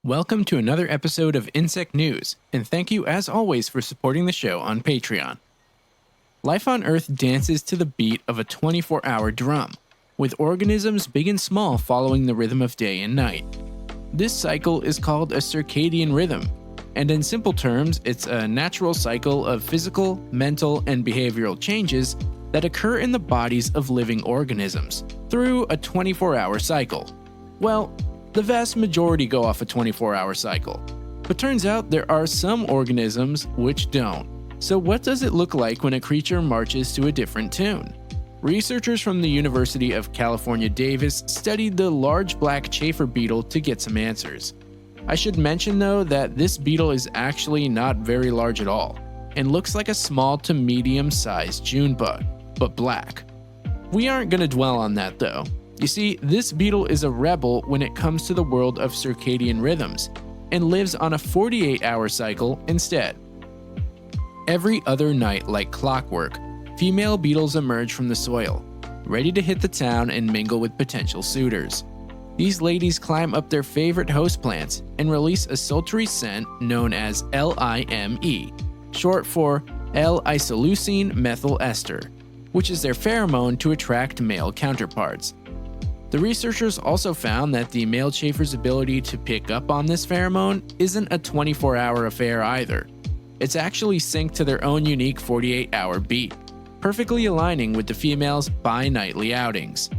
Welcome to another episode of Insect News, and thank you as always for supporting the show on Patreon. Life on Earth dances to the beat of a 24-hour drum, with organisms big and small following the rhythm of day and night. This cycle is called a circadian rhythm, and in simple terms, it's a natural cycle of physical, mental, and behavioral changes that occur in the bodies of living organisms through a 24-hour cycle. Well, the vast majority go off a 24-hour cycle, but turns out there are some organisms which don't. So what does it look like when a creature marches to a different tune? Researchers from the University of California, Davis studied the large black chafer beetle to get some answers. I should mention though that this beetle is actually not very large at all, and looks like a small to medium-sized June bug, but black. We aren't going to dwell on that though. You see, this beetle is a rebel when it comes to the world of circadian rhythms, and lives on a 48-hour cycle instead. Every other night, like clockwork, female beetles emerge from the soil, ready to hit the town and mingle with potential suitors. These ladies climb up their favorite host plants and release a sultry scent known as LIME, short for L-isoleucine methyl ester, which is their pheromone to attract male counterparts. The researchers also found that the male chafer's ability to pick up on this pheromone isn't a 24-hour affair either. It's actually synced to their own unique 48-hour beat, perfectly aligning with the female's bi-nightly outings.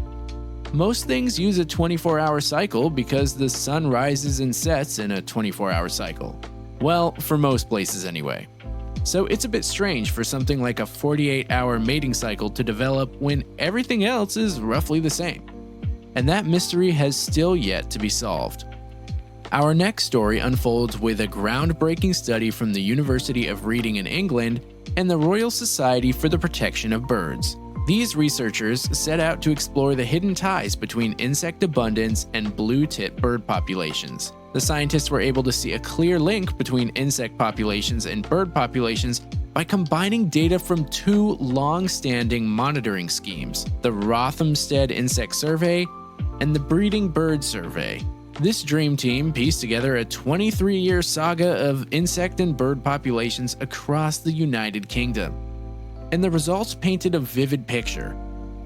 Most things use a 24-hour cycle because the sun rises and sets in a 24-hour cycle. Well, for most places anyway. So it's a bit strange for something like a 48-hour mating cycle to develop when everything else is roughly the same. And that mystery has still yet to be solved. Our next story unfolds with a groundbreaking study from the University of Reading in England and the Royal Society for the Protection of Birds. These researchers set out to explore the hidden ties between insect abundance and blue-tit bird populations. The scientists were able to see a clear link between insect populations and bird populations by combining data from two long-standing monitoring schemes, the Rothamsted Insect Survey and the Breeding Bird Survey. This dream team pieced together a 23-year saga of insect and bird populations across the United Kingdom. And the results painted a vivid picture.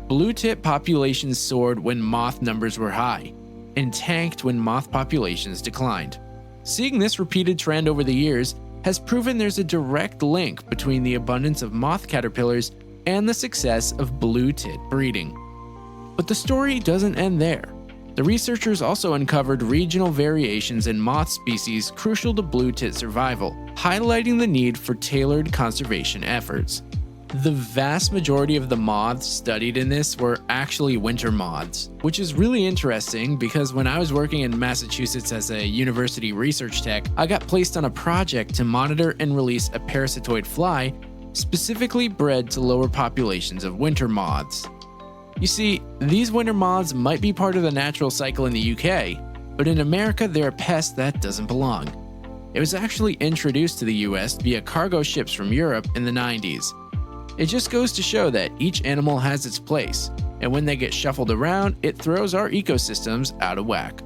Blue-tit populations soared when moth numbers were high, and tanked when moth populations declined. Seeing this repeated trend over the years has proven there's a direct link between the abundance of moth caterpillars and the success of blue-tit breeding. But the story doesn't end there. The researchers also uncovered regional variations in moth species crucial to blue-tit survival, highlighting the need for tailored conservation efforts. The vast majority of the moths studied in this were actually winter moths, which is really interesting because when I was working in Massachusetts as a university research tech, I got placed on a project to monitor and release a parasitoid fly specifically bred to lower populations of winter moths. You see, these winter moths might be part of the natural cycle in the UK, but in America they're a pest that doesn't belong. It was actually introduced to the US via cargo ships from Europe in the 90s. It just goes to show that each animal has its place, and when they get shuffled around, it throws our ecosystems out of whack.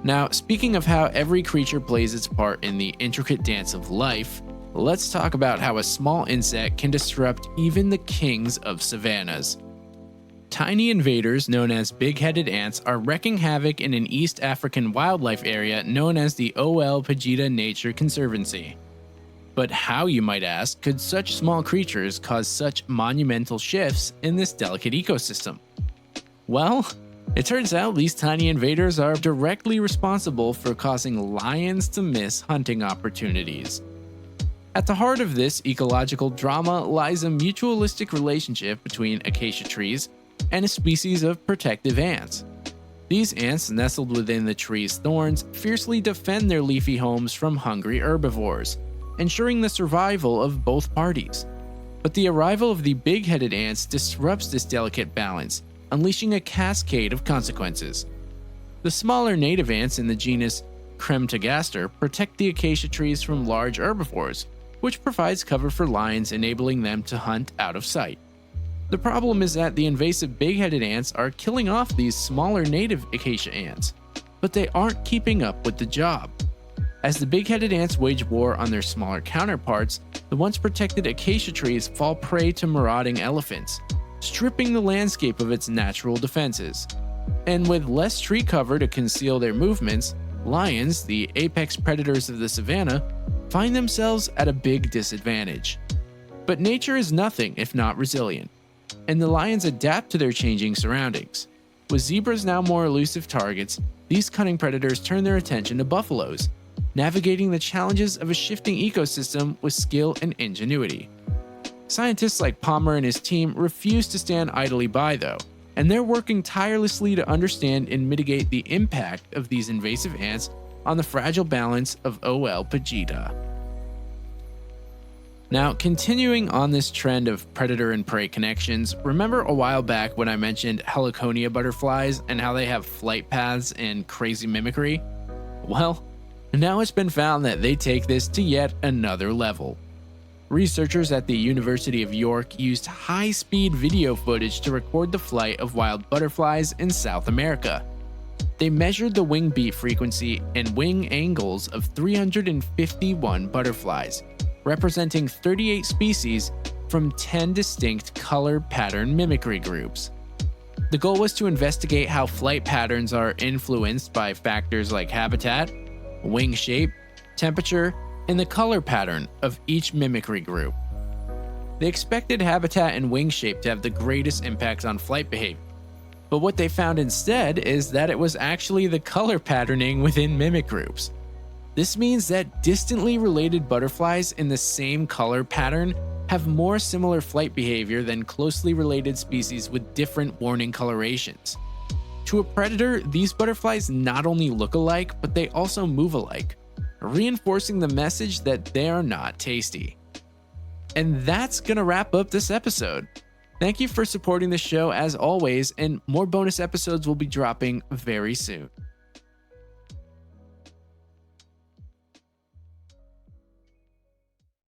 Now, speaking of how every creature plays its part in the intricate dance of life, let's talk about how a small insect can disrupt even the kings of savannas. Tiny invaders known as big-headed ants are wreaking havoc in an East African wildlife area known as the Ol Pejeta Nature Conservancy. But how, you might ask, could such small creatures cause such monumental shifts in this delicate ecosystem? Well, it turns out these tiny invaders are directly responsible for causing lions to miss hunting opportunities. At the heart of this ecological drama lies a mutualistic relationship between acacia trees and a species of protective ants. These ants, nestled within the tree's thorns, fiercely defend their leafy homes from hungry herbivores, ensuring the survival of both parties. But the arrival of the big-headed ants disrupts this delicate balance, unleashing a cascade of consequences. The smaller native ants in the genus Cremtogaster protect the acacia trees from large herbivores, which provides cover for lions, enabling them to hunt out of sight. The problem is that the invasive big-headed ants are killing off these smaller native acacia ants. but they aren't keeping up with the job. As the big-headed ants wage war on their smaller counterparts, the once protected acacia trees fall prey to marauding elephants, stripping the landscape of its natural defenses. And with less tree cover to conceal their movements, lions, the apex predators of the savanna, find themselves at a big disadvantage. But nature is nothing if not resilient, and the lions adapt to their changing surroundings. With zebras now more elusive targets, these cunning predators turn their attention to buffaloes, navigating the challenges of a shifting ecosystem with skill and ingenuity. Scientists like Palmer and his team refuse to stand idly by, though, and they're working tirelessly to understand and mitigate the impact of these invasive ants on the fragile balance of O.L. Pagida. Now, continuing on this trend of predator and prey connections, remember a while back when I mentioned heliconia butterflies and how they have flight paths and crazy mimicry? Well, now it's been found that they take this to yet another level. Researchers at the University of York used high-speed video footage to record the flight of wild butterflies in South America. They measured the wing beat frequency and wing angles of 351 butterflies, representing 38 species from 10 distinct color pattern mimicry groups. The goal was to investigate how flight patterns are influenced by factors like habitat, wing shape, temperature, and the color pattern of each mimicry group. They expected habitat and wing shape to have the greatest impact on flight behavior, but what they found instead is that it was actually the color patterning within mimic groups. This means that distantly related butterflies in the same color pattern have more similar flight behavior than closely related species with different warning colorations. To a predator, these butterflies not only look alike, but they also move alike, reinforcing the message that they are not tasty. And that's gonna wrap up this episode. Thank you for supporting the show as always, and more bonus episodes will be dropping very soon.